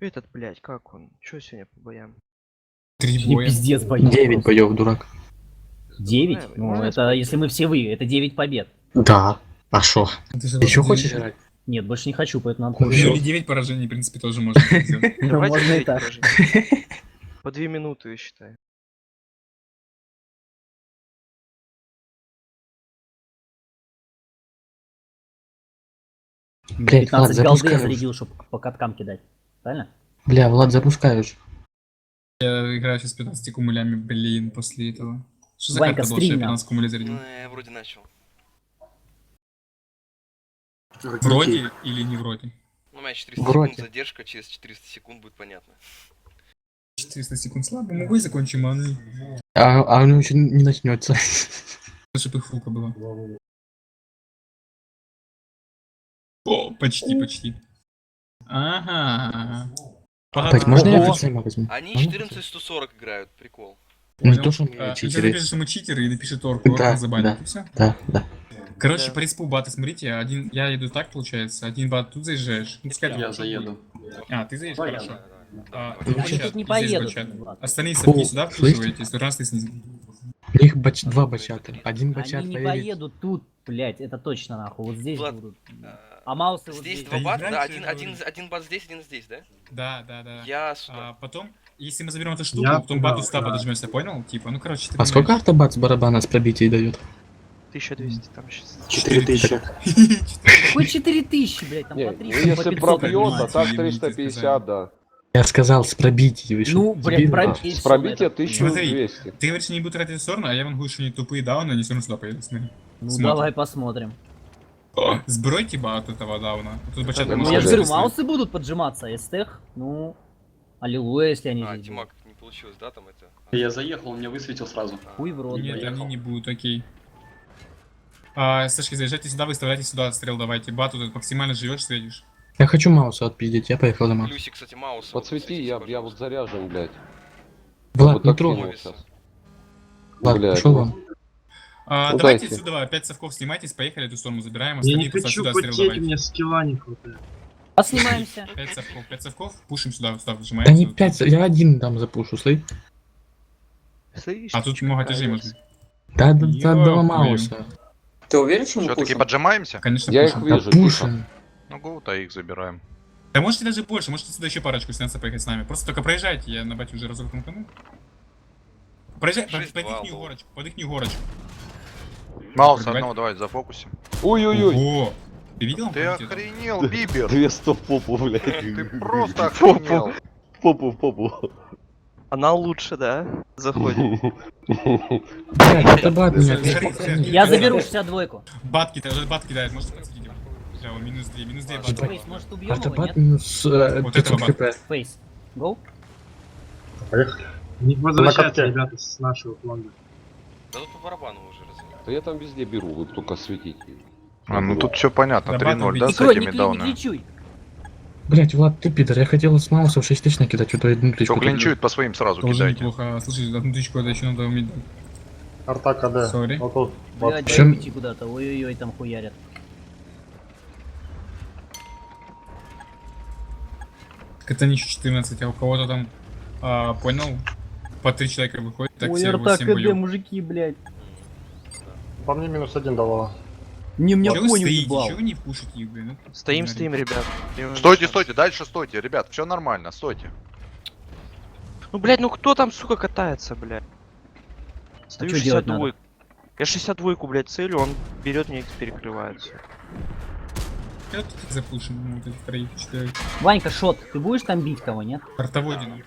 Этот, блядь, как он? Чё сегодня по боям? 3 И боя. пиздец боев. 9 боев, дурак. 9? Ну, Можно это спать? если мы все вы, это 9 побед. Да. А шо? Ты же Еще вот хочешь девять- играть? Нет, больше не хочу, поэтому надо Ну, победить. Или 9 поражений, в принципе, тоже можно сделать. Ну, Давайте можно и 9 так. поражений. По 2 минуты, я считаю. Блядь, Влад, 15 голды я запускай уже. зарядил, чтобы по каткам кидать. Правильно? Бля, Влад, запускай уже. Я играю сейчас с 15 кумулями, блин, после этого. Что за Ванька, карта была, что я стрим 15 кумулей зарядил? Ну, я вроде начал. Вроде или не вроде? Ну, у меня 400 Вроде. секунд задержка, через 400 секунд будет понятно. 400 секунд слабо, могу и закончим маны. А оно еще не начнется. Чтобы их фулка была. О, почти. Ага. Блядь, можно я Ого. официально возьму? Они Можно? 14-140 играют, прикол. Не Понял. то, что мы Ты читеры. напишешь, что мы читеры, и напиши орку Да, забанит, да. и все. Да, да. Короче, Да. по респу баты, смотрите, я иду так, получается, один бат тут заезжаешь. Ну, пускай Я тут заеду. будет. А, ты заедешь, хорошо. Да, Ты давай. в Они чат, тут не и здесь поедут, в чат. Влад. Остальные совки О, сюда слышите? впушиваетесь, раз ты снизу. У них два бачата. Один бачат Они не поедет. поедут тут, блять, это точно нахуй. Вот здесь Влад, будут. А маусы вот Здесь здесь. два Да бата, да, играйте, один, я один, говорю. один бат здесь, один здесь, да? Да. Я сюда. А потом, если мы заберем эту штуку, Я потом туда, бату 100 да. подожмешься, понял? Типа, ну короче, ты А сколько понимаешь. автобат с барабана с пробитием дает? 1200 там сейчас. 4000. Какой 4000, блять, там Не, по ну 300, по если 500 пробьет, а отнимать. так Извините, 350, да. Я сказал с пробитием. вы что, Ну, блядь, дебилы? пробить. С пробития Смотри, 1200. ты говоришь, не буду тратить в сторону, а я могу, что они тупые дауны, они все равно сюда поедут, смотри. Ну Смотрим. давай посмотрим. Сбройте бат этого дауна. Тут бачат Ну, Ну может я же быть, говорю, если- маусы будут поджиматься, а эстех, ну, аллилуйя, если они А, здесь будут. Тимак, не получилось, да, там это? Я заехал, он меня высветил сразу. Хуй в рот, Нет, блядь. они не будут, окей. Сашки, заезжайте сюда, выставляйте сюда отстрел, давайте. Бату тут максимально живешь, светишь. Я хочу Мауса отпиздить, я поехал домой. Плюсик, кстати, Мауса. Подсвети, я вот пожалуйста. заряжен, блядь. Влад, Вот не так трогай. кинул сейчас. Влад, Блядь, пошел ну. вам. Ну, Давайте дайте. отсюда 5 совков снимайтесь, поехали, эту сторону забираем, Я остальные не просто хочу отсюда отстрел потеть, у давайте. меня скилла не хватает. Поснимаемся. 5 совков, пушим сюда, встав, Да нажимаем. не 5, я один там запушу, слышь. Слышь, А тут много этажей какая может быть. Да, два Ё-моё. Мауса. Ты уверен, что мы Все-таки пушим? поджимаемся? Конечно, Я их пушим. Да вижу, тихо. пушим. Ну гоу-то их забираем. Да можете даже больше, можете сюда еще парочку сняться поехать с нами. Просто только проезжайте, я на бате уже разок тому. Проезжай, под 6-2 их был. горочку, под их горочку. Маус Пробивать? одного давай зафокусим. Ой-ой-ой. Ого! Ты видел? Ты он полетел? охренел, Бибер! 200 в попу, блядь. Ты просто охренел! В попу. Она лучше, да? Заходит. Блядь, автобат меня. Смотри, смотри. Я заберу 62-ку. Бат кидает, можете подсветить его. Бля, он минус 2 бат. Фейс, может убьем его, Автобат нет? минус Вот 500 этого хп. Фейс. Гоу? Не возвращаться, ребята, с нашего фланга. Да тут по барабану уже разве. Да я там везде беру, вы только светите. А, ну тут все понятно, Да, 3-0, да, Не с крой, не этими клей, не даунами. кличуй. Блять, Влад, ты пидор, я хотел с Мауса в 6000 накидать, что-то одну тычку. Кто клинчует, по своим сразу Тоже кидайте. неплохо. Слушай, одну тычку это еще надо уметь. Арта КД. Сори. Вот тут. Блядь, Чем- дай уйти куда-то. Ой-ой-ой, там хуярят. Это не еще 14, а у кого-то там, понял, по 3 человека выходит, так Ой, все арта 8 КД, боев. мужики, блядь. По мне -1 давала. Не, мне Чего вы конь стоите? уебал. Чего вы не пушите их, блин? Ну, Стоим, блин. стоим, ребят. Стойте, стойте, дальше стойте, ребят, все нормально, стойте. Ну, блядь, ну кто там, сука, катается, блядь? Стою чё делать 62. надо? Я 62, блядь, целю, он берет меня и перекрывается. Я вот тут запушим, ну, вот эти 3-4. Ванька, шот, ты будешь там бить кого, нет? Картоводину.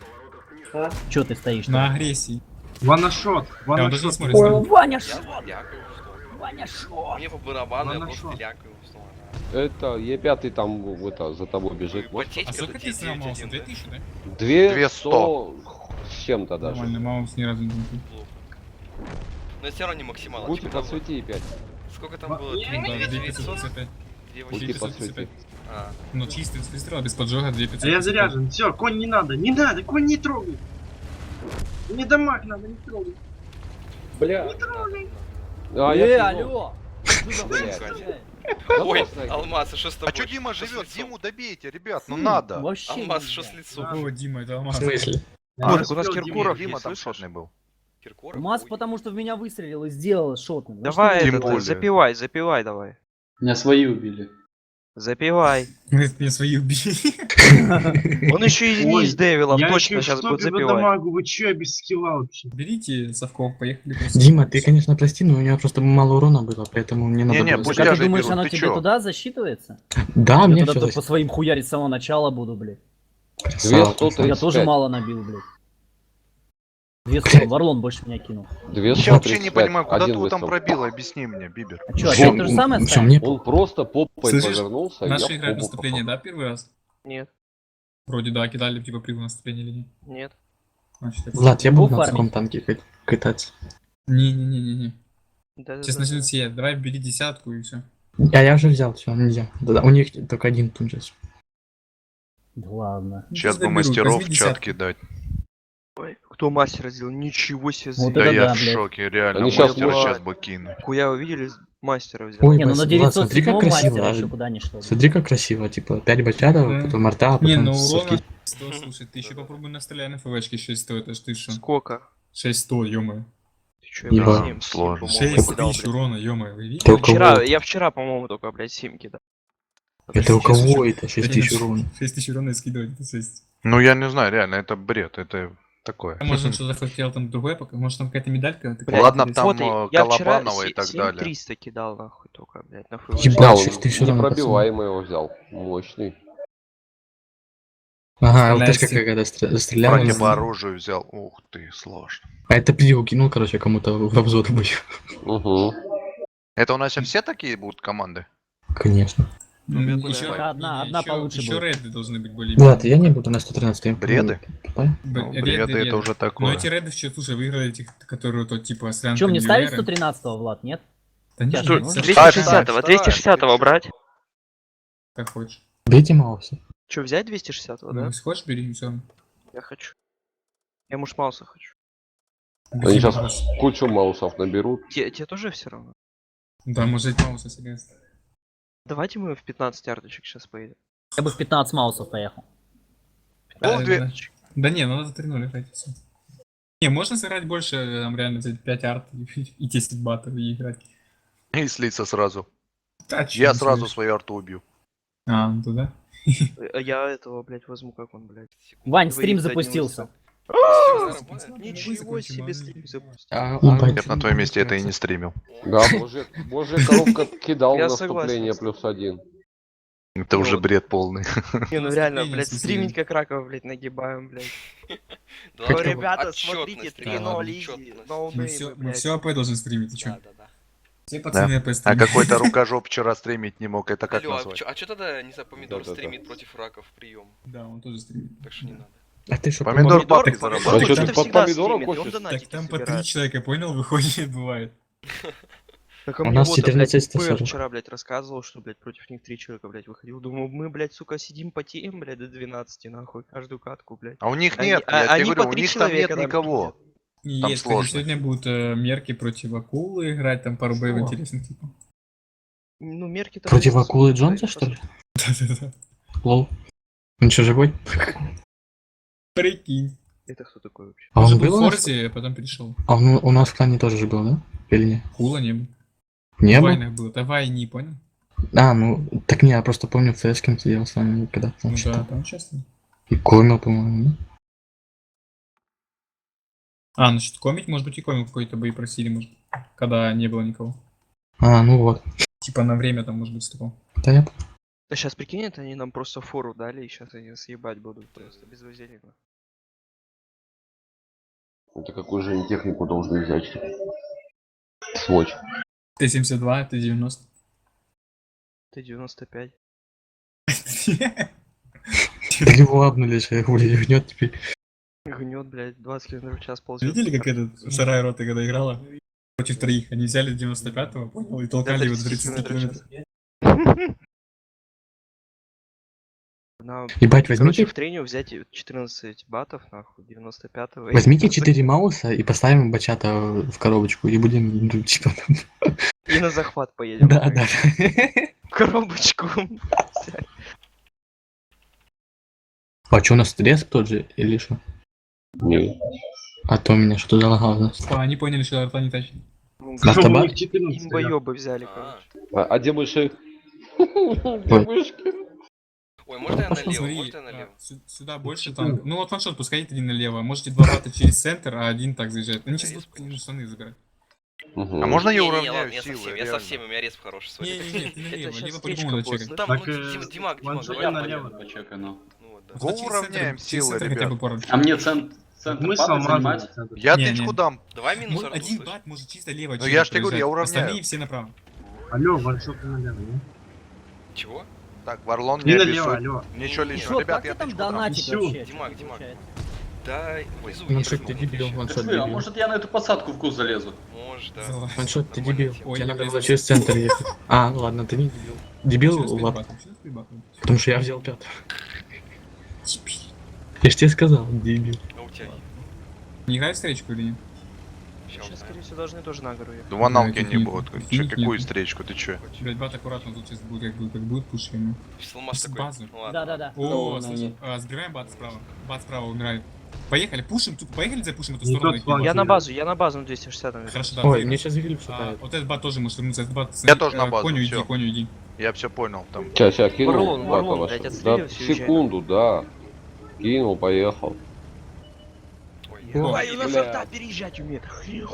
Чё ты стоишь? На агрессии. Ванашот. Да, он даже не Ванашот. смотрит. с нами. Ваня, Я шот! лякаю, что? Ваня, шот! Мне по барабану, я Ладно, просто шо? лякаю. что она. Это Е5 там это, за тобой бежит. Вот. Потеть А сколько это ты снял 9-1, Мауса? да? 2000, да? 200 с чем-то даже. Нормально, Маус ни разу не был. Плохо. Но все равно не максимально. Будьте типа, там подсвети 5. Сколько там Ва- было? Ну да, 2500? 2555. 2800? подсвети. А, Ну, чистый выстрел, без поджога, 2500. А я заряжен. Все, конь не надо. Не надо, конь не трогай. Мне дамаг надо, не трогай. А, я кинул. алло! Блядь. Ой, Запасная. Алмаз, а что с тобой? А чё Дима Что с живет? лицом? Диму добейте, ребят, ну надо. Вообще Алмаз, нельзя. что с лицом? Какого Дима, это В Алмаз. смысле? А, так у нас успел, Киркоров Дима есть, там слышишь? шотный был. Киркоров? Маск, Ой. потому что в меня выстрелил и сделал шотным. Давай, Тем этот, более. запивай давай. Меня свои убили. Запивай. Меня свои убили. Он еще и не Ой, из Девилов, я точно еще сейчас в будет стопе запивать. водомагу, вы чё, я без скилла вообще? Берите совков, поехали. просто. Дима, ты, конечно, прости, но у меня просто мало урона было, поэтому мне надо Не-не, было... пусть Так, а я ты же думаешь, беру, оно ты тебе чё? туда засчитывается? Да, Я мне тогда все по своим хуярить с самого начала буду, блядь. 235. Я тоже мало набил, блядь. 200, Блядь. Варлон больше меня кинул. Я вообще не понимаю, куда ты Один его там выстрел. пробил, объясни мне, Бибер. А чё, Всё, опять то же самое всё, ставим? мне Он просто попой Слышишь, повернулся, и Наши я играют попу наступление, попал. да, первый раз? Нет, Вроде да, кидали типа при наступлении или нет? нет. Значит, это- Влад, я буду на Фармить. таком танке кататься. Не-не-не-не-не. Да, Сейчас начнут все. Давай бери десятку и все. А я уже взял, все, нельзя. Да, у них только один тут сейчас. Да ладно. Сейчас бы мастеров в чат кидать. Ой, кто мастера сделал? Ничего себе. Вот Да это я да, в блядь. шоке, реально, Они щас мастера будут- сейчас бы кинуть. Хуя вы видели? Мастера взял. Ой, Не, ну на Влад, смотри, как 907 красиво. мастера а. еще куда ни что. Смотри, как красиво, типа, 5 бачатов, Да. потом арта, а Не, потом ну совки. урона 100, слушай, ты еще попробуй настреляй на ФВшке 600, это ж ты что? Сколько? 600, ё-моё. Ты чё, Еба. я 7, Сложно. 6 кидал, тысяч блядь. урона, ё-моё, вы видели? Только Вчера, вот. я вчера, по-моему, только, блядь, 7 кидал. Это у Сейчас кого еще- это 6 тысяч урона? 6 тысяч урона и скидывать, это 6. Ну я не знаю, реально, это бред, это такое. А может он что-то хотел там другое, пока? Может там какая-то медалька? такая Блядь, Ладно, интересная? там, вот я вчера Колобанова и так 7300 кидал, нахуй, только, блядь, на ФВ. Ебать, Да, он 6 тысяч урона, непробиваемый его взял. Мощный. Ага, ЛТшка Настя. какая-то стреляла. Братья по оружию взял. Ух ты, сложно. А это плио кинул, короче, кому-то в обзор бой. Угу. Это у нас сейчас все такие будут команды? Конечно. Ну, я Еще, понимаю. Одна получше еще будет. рейды должны быть более. Влад, я не буду на 113. Бреды? Ну, Рейды, бреды это уже Но такое. эти рейды еще, слушай, выиграли этих, которые вот типа с Чё, мне ставить Рянком 113-го, Влад, нет? Да нет, Что, нет, ну, Саша, 260-го, 260-го брать? как хочешь. Бейте Мауса. Че, взять 260-го, да? Ну, если хочешь, бери, все. Я хочу. Я муж Мауса хочу. Они сейчас кучу маусов наберут. Тебе тоже все равно? Да, может Мауса себе. Давайте мы в 15 арточек сейчас поедем. Я бы в 15 маусов поехал. Да, две- да. Да не, надо 3-0 играть, и всё. Не, можно сыграть больше, там реально взять 5 арт и 10 батов и играть. И слиться сразу. Да, чё Я не сразу слышишь? свою арту убью. А, ну туда. Я этого, блядь, возьму, как он, блядь. Вань, Двоих стрим за одним запустился. Ничего себе стрим запустил. Ебать. Я бы на твоем месте это и не стримил. Да, божья коробка кидал Я наступление согласен. +1. Это уже бред полный. Не, ну реально, Наступление, блядь, в смысле. стримить как раков, блядь, нагибаем, блядь. Да Ну, ладно, ребята, отчетность, смотрите, ребята, 3-0 отчетность. изи, Мы ноунеймы, все, мы блядь. все АП должны стримить, ты чё? Да. Все пацаны АП А стримят. какой-то рукожоп вчера стримить не мог, это как Алло, назвать? а чё тогда, не знаю, помидор Да-да-да. стримит против раков прием? Да, он тоже стримит. Так что не надо. А ты что, Помидор Помидор, бабки помидор заработал. А чё, что-то ты под всегда помидором стримит, и он хочешь? Так донатики там по 3 собирает. человека, понял, выходит, бывает. Так а У мне нас вот, блядь, 14 Пэр 140. вчера, блядь, рассказывал, что, блядь, против них 3 человека, блядь, выходил. Думаю, мы, блядь, сука, сидим потеем, блядь, до 12, нахуй, каждую катку, блядь. А у них Они- нет, а- я тебе они говорю, по у 3 них там нет человека там никого. пиздят. И Там есть, конечно, сложно. сегодня будут мерки против акулы играть, там пару боев интересных, типа. Ну, мерки-то... против разницы акулы нет, Джонса, блядь, что ли? Да-да-да. Лол. Он что, живой? Прикинь. Это кто такой вообще? А Он же он был был в у нас? Форзе, а потом перешел. А он у нас в клане тоже же был, да? Или нет? Хула не был. Не В был? войнах был. Давай, не понял? А, ну, так не, я просто помню, в CS кем сидел с вами когда-то. Ну там да, что-то. там часто. И Комил, по-моему, да? А, значит, комик, может быть, и комик какой-то бы и просили, может, когда не было никого. А, ну вот. Типа на время там, может быть, ступал. Да я... Да сейчас, прикинь, это они нам просто фору дали, и сейчас они съебать будут просто, без вазелина. Это какую же они технику должны взять? Сводч. Т-72, Т-90. Ты 95. Да его апнули же, хули гнет теперь. Гнет, блядь, 20 км в час ползет. Видели, как этот Сарай Рота, когда играла? Против троих. Они взяли 95-го, понял, и толкали его до 30 км. Нам, Ебать, короче, возьмите, в трению взять 14 батов, нахуй, 95-го. возьмите 4 Мауса и поставим бачата в коробочку и будем, ну, типа, И на захват поедем. да, да. коробочку. А что, у нас стресс тот же или что? Не. А то у меня что-то залагалось. Они поняли, что арта не тащит. Автобат? У них 14 стоят. Имбоёбы взяли, А, короче. А где мыши? Где мышки? Ой, можно я налево? Смотри, Можно я налево? сюда больше там. Ну вот ваншот, пускай один налево. Можете два бата через центр, а один так заезжает. Они сейчас Респ, будут штаны забирать. Мгм. А можно я Не-не-не, уравняю ладно, я силы? совсем, я реально? совсем, у меня респ хороший, сори. Не-не-не, ты налево, щас либо стричка по-любому надо будет, чекать. Там, Так, ну, Димаг, ваншот давай. налево. Ну вот, да. Вот через Уравняем центр- через силы, центр хотя бы ребят. пару. А мне центр Смысл падать занимать? мазать? Я Не, тычку не. дам. Давай минус арту, Один слышь. бат может чисто лево Ну, чекать я ж тебе говорю, я проезжать. уравняю. Остальные все направо. Алло, ваншот налево, не? Чего? Так, Варлон, Не не налево, обессудь. алло. Ничего Не, лишнего. Шот, Ребят, как я ты там тычку дам. донатить Всё. вообще? Димаг, Что Димаг. получается? Да, внизу Ну есть что, ты ремонт дебил, ещё. ваншот Слушай, а дебил. может я на эту посадку в куз залезу? Может, да. Залазь. Ваншот, ты Нормальная дебил. тема. Ой, Тебе я надо было влезу. через центр ехать. А, ладно, ты не дебил. Дебил, Через ладно. бат, через бат. Потому что я взял пятый. Я ж тебе сказал, дебил. А у тебя? Не играй в встречку или нет? Ща Сейчас, узнаем. скорее всего, должны тоже на гору ехать. Дваналки Нет, не нет, будут. нет, Че, нет, какую нет. встречку, ты че? Блять, бат аккуратно тут сейчас будет, как будет пуш ему. Сломас такой. Базу. Ну ладно. Да-да-да. О, Ну, слушай, сбиваем бат справа. Бат справа умирает. Поехали, пушим, тут поехали запушим эту Не сторону. тот их фланг. ебать. Я на базу на 260 наверное. Хорошо, да. Ой, ты- мне сейчас гриль шатает. Вот этот бат тоже может вернуться, этот бат... Я тоже на базу, Коню иди, всё. коню иди. Я все понял. Там. Сейчас, кинул. Варлон, бата Варлон, вашего. блядь, Да, отстрелил, всё, секунду, да. Кинул, поехал. Ой, Давай, на бля. шорта переезжать умеет.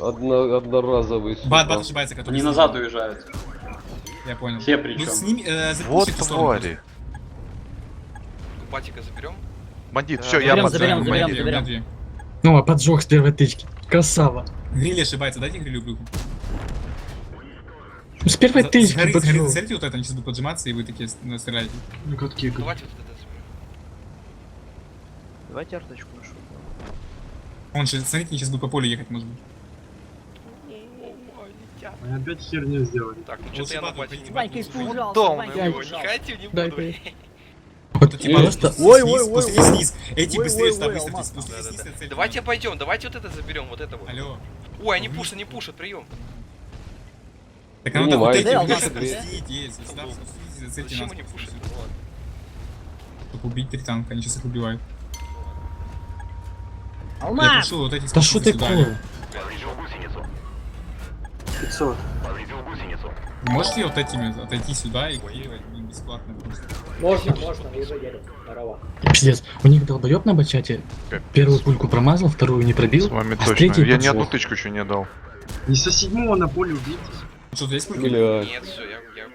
Одноразовый. Бат сука. ошибается, который... Они с ним. назад уезжают. Я понял. Все Ну причем. с ними, Вот запушить в сторону. твари. Батика заберем? Бандит, Да, все, я заберем, под заберем, У заберем. меня заберем. две, у меня две. Ну, а поджог с первой тычки. Красава. Гриль ошибается, дайте грилю брюху. Ну, с первой тычки поджог. Смотрите, вот это, они сейчас будут поджиматься, и вы такие стреляете. Ну, катки, Давайте вот это заберем. Давайте арточку нашу. Он же, смотрите, они сейчас будут по полю ехать, может быть. Они опять херню сделали. Так, ну Лучше что-то я на бату батике. пойти. Ванька испужался, дом, Ванька Ой, не испужался. хочу, не Дай, буду. дай. Вот Вот эти просто- просто Ой, снизу, ой, ой, спустись ой. вниз. Эти Ой, быстрее ой, сюда, ой, быстро, Алмаз. спустись вниз, Да-да-да. нацель Давайте туда. пойдем, давайте вот это заберем, вот это вот. Алло. Ой, они пушат, прием. Так надо вот Понимаете, эти где вниз Алмаз? опустить, если сюда спуститесь, зацельте Зачем нас. они пушат? просто. Ну ладно. Чтобы убить 3 танка, они сейчас их убивают. Я Алмаз! прошу вот эти Да спуститься что сюда. такое? 500. Вы можете вот этими отойти сюда и кидывать им бесплатно просто. Можно, я уже еду. Здорово. Пиздец. У них долбоёб на бачате. Первую пульку промазал, вторую не пробил. С вами а с точно. третьей Я ни одну поджог. тычку еще не дал. Не со 7 на поле убить. Что-то есть пульки? Блядь. Нет, все, я гуляю.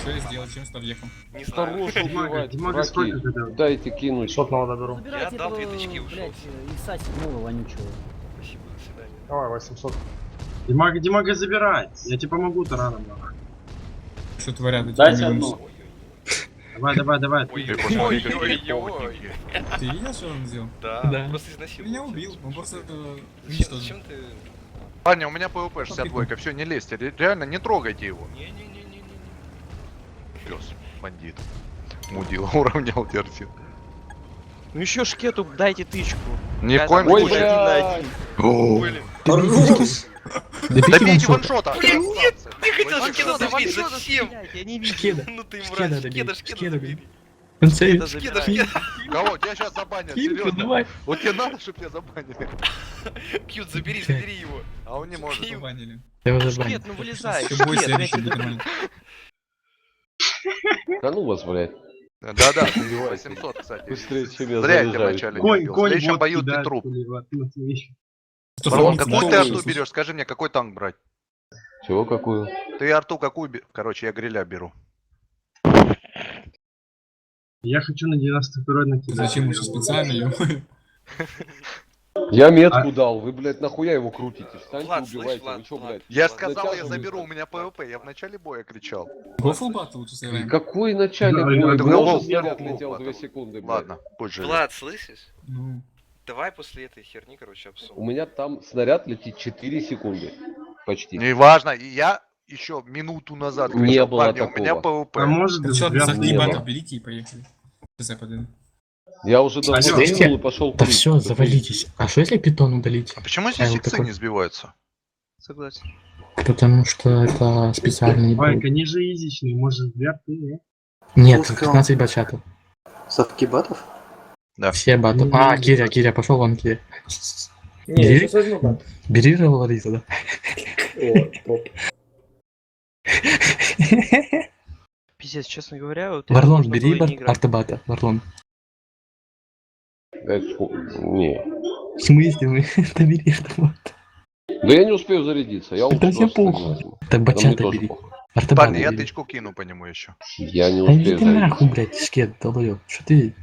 Что я сделал, чем сюда въехал? Не знаю. Хорош убивать, Димага сколько дураки. ты дал? Дайте кинуть. Шотного доберу. Забирайте дал этого, 2 тычки и ушел. блядь, икса седьмого вонючего. Спасибо, до свидания. Давай, 800. Димага забирай. Я тебе помогу тараном. нахуй. Что творят эти Дайте камерунцы? одну. Давай. Ой, Ты посмотри, какие ой-ой-ой. охотники. Ты видел, что он сделал? Да, Да. просто изнасиловал. Меня убил, он просто Зачем, уничтожил. зачем ты... Парни, у меня ПВП 62, все, не лезьте. Реально, не трогайте его. Не-не-не-не-не. Пес, бандит. Мудила, уравнял терти. Ну еще шкету дайте тычку. Ни в Да, коем там Ой, случае. один на блядь. один. О, Блин. Добейте Добейте ваншота. ваншота! Блин, нет! Я хотел Ваншота, шкеда добить, Ваншота зачем? стрелять, я не вижу. Шкеда. Ну ты Шкеда мразь, добей. шкеда Шкеда забери. добей. В конце Шкеда Шкеда, забирай. шкеда. Кого? Тебя сейчас забанят, Кимка, серьезно. давай. Вот тебе надо, чтобы тебя забанили. Кьют, забери его. А он не может. Кью. Забанили. Я его Шкет, забанил. ну вылезай. Все бойся, Шкет, решили нормально. Да ну вас, блядь. Да-да, 800, кстати. Быстрее, чем я Зря я тебя заряжаюсь. вначале не Конь, убил. В конь, следующем вот бою ты кидает, труп. Кулева, смотри. Варлон, Что, какую ты слушай, арту берешь? Скажи мне, какой танк брать? Чего какую? Ты арту какую? Короче, я гриля беру. Я хочу на 92-й накидать. Зачем лучше специально, ё? Я метку дал, вы, блядь, нахуя его крутите? Встаньте, Влад, слышь, убивайте, Влад, вы чё, Влад. блядь? Я Влад, сказал, я натягивай. заберу, у меня ПВП. Я в начале боя кричал. Go full battle лучше сыграем. Какой начальник Да, боя? да, У меня да, уже да, снаряд да, летел да, 2 да. секунды, блядь. Ладно, будь же. Влад, слышишь? Ну, Давай после этой херни, короче, У обсудим. меня там снаряд летит 4 секунды. Почти. Неважно, и я еще минуту назад Не кричал, было парни, у меня такого. ПВП. А может так что, быть, за не 3 было. бата берите и поехали. Сейчас я подойду. Я уже давно Алло. кинул и пошел Да все, завалитесь. А что если питон удалить? А почему здесь вот иксы такой. не сбиваются? Согласен. Потому что это специальный Ванька, будет. не жизничный, может, вверх ты, Нет, 15 бачатов. Садки батов? Все батов. А, Киря, пошел вон, Киря. Не, Бери. я сейчас возьму бат. Бери же Лариса, да? О, топ. Пиздец, честно говоря, вот... это Варлон, можно бери было и не играть. артобата, Варлон. Не. В смысле мы? Да бери артобата. Да я не успею зарядиться, я лучше Да тебе просто похуй. возьму. Так Да мне бачата тоже бери. похуй. Артобата Парни, я бери. тычку кину по нему еще. Я не Да иди успею ты нахуй, зарядиться. блядь, шкет, долбоёб. Что ты?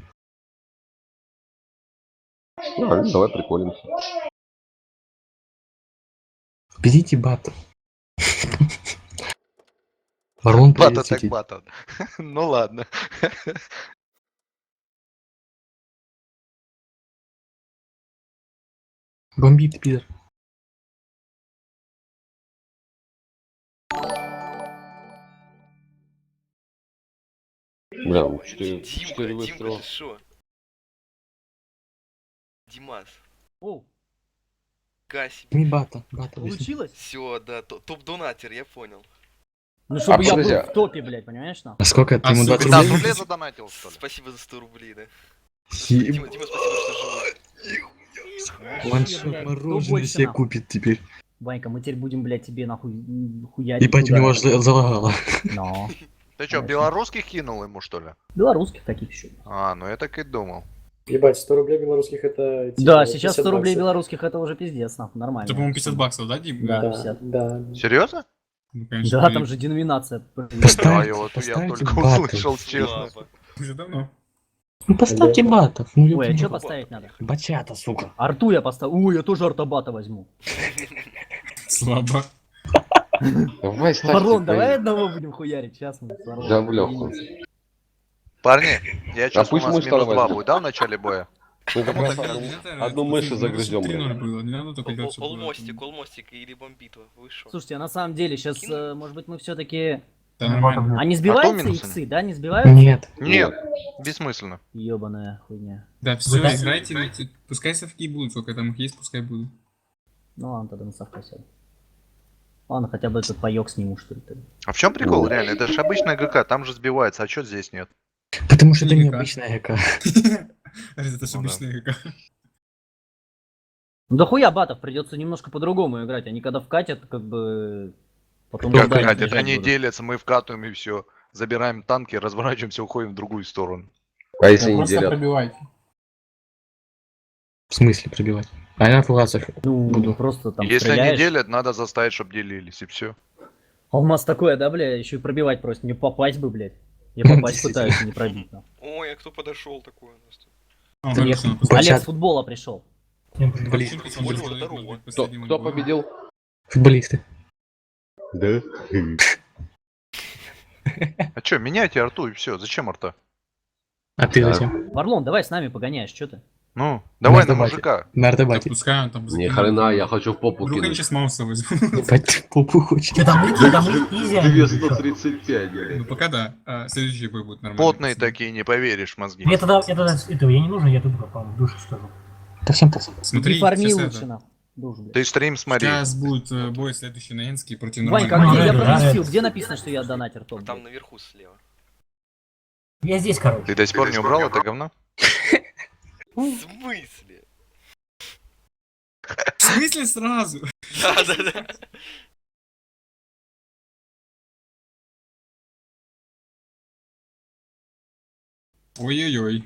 Нормально, давай приколимся. Берите батов. Варлон, Бата привет, так сидит. бата. Ну ладно. Бомбит, пидор. Бля, ну Димка, 4 Димка, выстрела. ты шо? Димас, О, гаси. Не бата, бата. возьми. получилось? Все, да, топ-донатер, я понял. Ну, чтобы я подожди, был в топе, блядь, понимаешь, на? А сколько? Ты А ему сука, 20 15 рублей? рублей задонатил, что ли? Спасибо за 100 рублей, да. Си- Дима, спасибо, что живой. Ваншот Блядь, кто мороженое больше, себе нахуй? купит теперь. Ванька, мы теперь будем, блядь, тебе нахуй хуярить. Ебать, у туда. него аж залагало. Но. Ты что, белорусских кинул ему, что ли? Белорусских таких еще. А, ну я так и думал. Ебать, 100 рублей белорусских это... типа, Да, сейчас 50 100 рублей баксов. белорусских это уже пиздец, нахуй, нормально. Это, по-моему, 50 баксов, да, Дим? Да. Да, 50. да. Серьезно? Ну, конечно, Да, блин. там же деноминация. Поставьте, Да, вот я поставьте только батов. услышал, честно. Слава. Уже давно. Ну поставьте батов. Ну, Ой, а ёпта. что поставить надо? Бачата, сука. Арту я поставлю. Ой, я тоже артобата возьму. Слабо. Давай ставьте. Варлон, давай поедем. одного будем хуярить. Сейчас мы с Варлоном Да, бляха. соединимся. Парни, я чувствую, пусть у нас мы минус второй 2 возьмем. будет, да, в начале боя? Мы как раз одну мышь загрызем, 3-0 блядь. было, не надо только играть, чтобы было. Олмостик или бомбитва, вы шо? Слушайте, а на самом деле сейчас, Кинули? может быть, мы все-таки... Да, нормально. А не сбиваются минусы? иксы, да? Не сбиваются? Нет. Нет, бессмысленно. Ебаная хуйня. Да, все, играйте, пускай совки будут, сколько там их есть, пускай будут. Ну ладно, тогда на совка сяду. Ладно, хотя бы этот паёк сниму, что ли. тогда. А в чем прикол, реально? Это же обычная ГК, там же сбивается, а чё здесь нет? Потому что это Никак. необычная ЭК. Это ж Ну да. обычная игра. Ну да хуя батов, придется немножко по-другому играть. Они когда вкатят, как бы... Потом Как ударить, играть? бежать Они будут. делятся, мы вкатываем и все. Забираем танки, разворачиваемся, уходим в другую сторону. А если не Просто делят? пробивайте. В смысле пробивать? А я на фугасах Ну, буду. просто там Если они стреляешь. делят, надо заставить, чтобы делились, и все. А у нас такое, да, бля, еще и пробивать просто. Не попасть бы, блядь. Я попасть Действительно. пытаюсь, не пробить. нахуй. Ой, а кто подошел такой у нас тут? А, Олег, хорошо, написал. Бачат. Олег с футбола пришел. Футболист. Может, Здорово. может быть, Кто, последним кто будет. победил? Футболисты. Да. А чё, меняйте арту и все. Зачем арта? А ты Да. зачем? Варлон, давай с нами погоняешь, что ты? Ну, давай на давайте. мужика. На Да, артобате. пускай он там Ни закинет. хрена, я хочу в попу Вдруг они кинуть. сейчас Мауса возьмут. Ебать, попу хочет. 235, Ну блядь. пока да, а следующий бой будет нормально. Потные такие, не поверишь, мозги. Мне тогда этого я не нужен, я тут по-моему в душе скажу. Да всем похуй. Смотри, Не форми сейчас лучше, это. нахуй. Душ, блядь. Ты стрим смотри. Сейчас будет бой следующий на Энске против Ванька, а нормального. где я да, пропустил? да. Где написано, что я донатер топ? Там блядь? наверху слева. Я здесь, короче. Ты до сих пор не убрал это говно? В смысле? В смысле сразу? Да. Ой-ой-ой.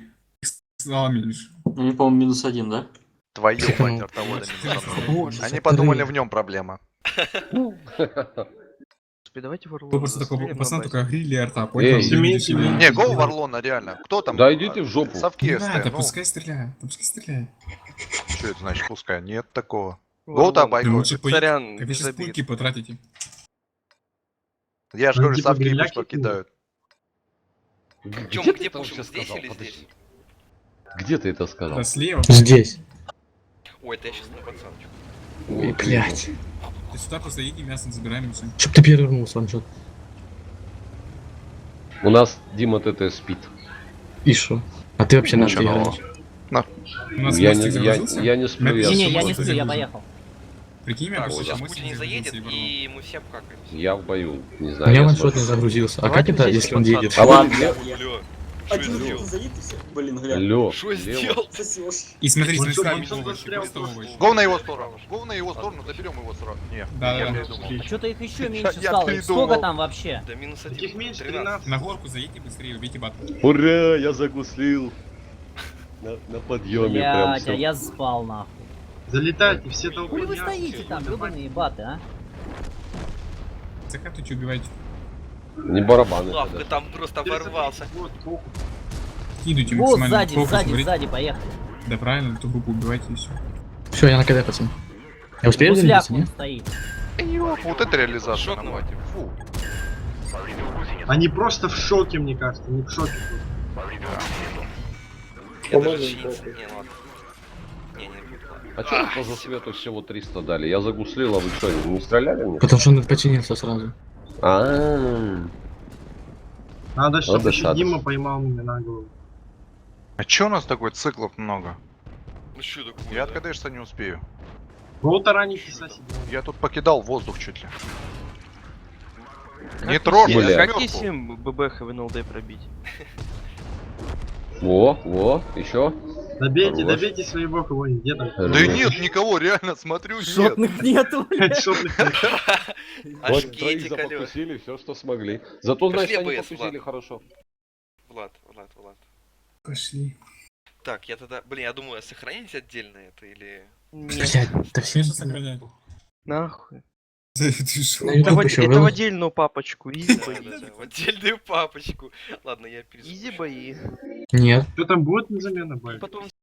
Стало меньше. Ну, не по-моему, минус 1, да? Твою Тихо, мать, ну. артовода Боже, Они смотри. подумали, в нем проблема. Давайте Варлон. Вы просто такой застрелим пацан на только базе. грили арта, Эй, понял? семейки, блин. Не, гоу Варлона, реально. Кто там? Да идите в жопу. Совки Не СТ, надо, ну. пускай стреляет. Пускай стреляет. Что это значит, пускай? Нет такого. Варлон, Гоу-то обойдет. Лучше Сорян, Как вы без сейчас обид. пульки потратите. Я же Ну, говорю, типа, совки гриляки пусть покидают. Чё, Где мы ты где это пушим? вообще Здесь сказал? или Подожди. здесь? Где ты это сказал? Да слева. Здесь. Ой, это я сейчас на пацанчик. Ой, блядь. Ты сюда просто едем, мясо забираем и все. Чтоб ты перевернулся, ваншот. У нас Дима ТТ спит. И шо? А ты вообще на что Ничего нового. играешь? У нас Я мостик не, завозился? я не сплю, я Не-не, с я ума не сойти сплю, я буду. поехал. Прикинь, я Так, просто сейчас мой Путин не сидит заедет, и ворвал. и мы все обкакаемся. Я в бою, не У знаю. меня я ваншот смотрю. не загрузился. А Давайте как это, здесь если он вот едет? А Ладно, вы, Бля, что Один сделал? заедь и все. Блин, гля. алло, Что лево. сделал? Сосешь. И смотри, Вот смотри, он смотри, застрял просто просто. овощи. Го на его сторону. Го на его сторону, заберем его сразу. Не, Да, я да, да. передумал. А что-то их еще Я меньше стало. Их передумал. сколько там вообще? Да минус Таких 1. меньше 13. 13. На горку заедьте быстрее, убейте бат. Ура, я загуслил. На подъеме прям Блять, а всё. я спал нахуй. Залетайте, все толпы. Хули вы не стоите ахуйте, там, давай. ебаные баты, а? За карту что убиваете? Не барабаны. Лавка тогда. там просто оборвался. Вот, похуй. Кидайте Вот, максимально сзади, фокус, сзади, смотрите. сзади, поехали. Да правильно, эту группу убивайте и все. Все, я на КД, пацан. Я успею Гусляк залезть, вон нет? стоит. Вот это реализация на Шотного. мате. Фу. Они просто в шоке, мне кажется, не в шоке. Я даже чиниться. Не, ну ладно. Не, будет, ладно. А что по засвету всего 300 дали? Я загуслил, а вы что, не стреляли мне? Потому что он починился сразу. А, Надо, чтобы еще досада. Дима поймал меня на голову. А чё у нас такой циклов много? Ну что такое? Я да? откадешься не успею. Полтора не часа сидел. Я тут покидал воздух чуть ли. Не Как трогай, Бля. Как сверху. если ББХ в НЛД пробить? во, еще. Добейте, Хорош. добейте своего кого-нибудь. Где там? Да нет никого, реально, смотрю, нет. Шотных нету, блядь. Шотных. Аж Вот троих гетик, алё. запокусили, все, что смогли. Зато, Пошли значит, они АБС, покусили Влад. хорошо. Влад. Пошли. Так, я тогда... Блин, я думаю, сохранить отдельно это или... Нет, Блять, да все. Конечно, сохранять. нахуй. Ты шо? На Это, YouTube в, еще это в выложишь? отдельную папочку. Изи бои. Да-да-да, в отдельную папочку. Ладно, я Изи перезапущу. бои. Нет. Что там будет на замену, бой? Потом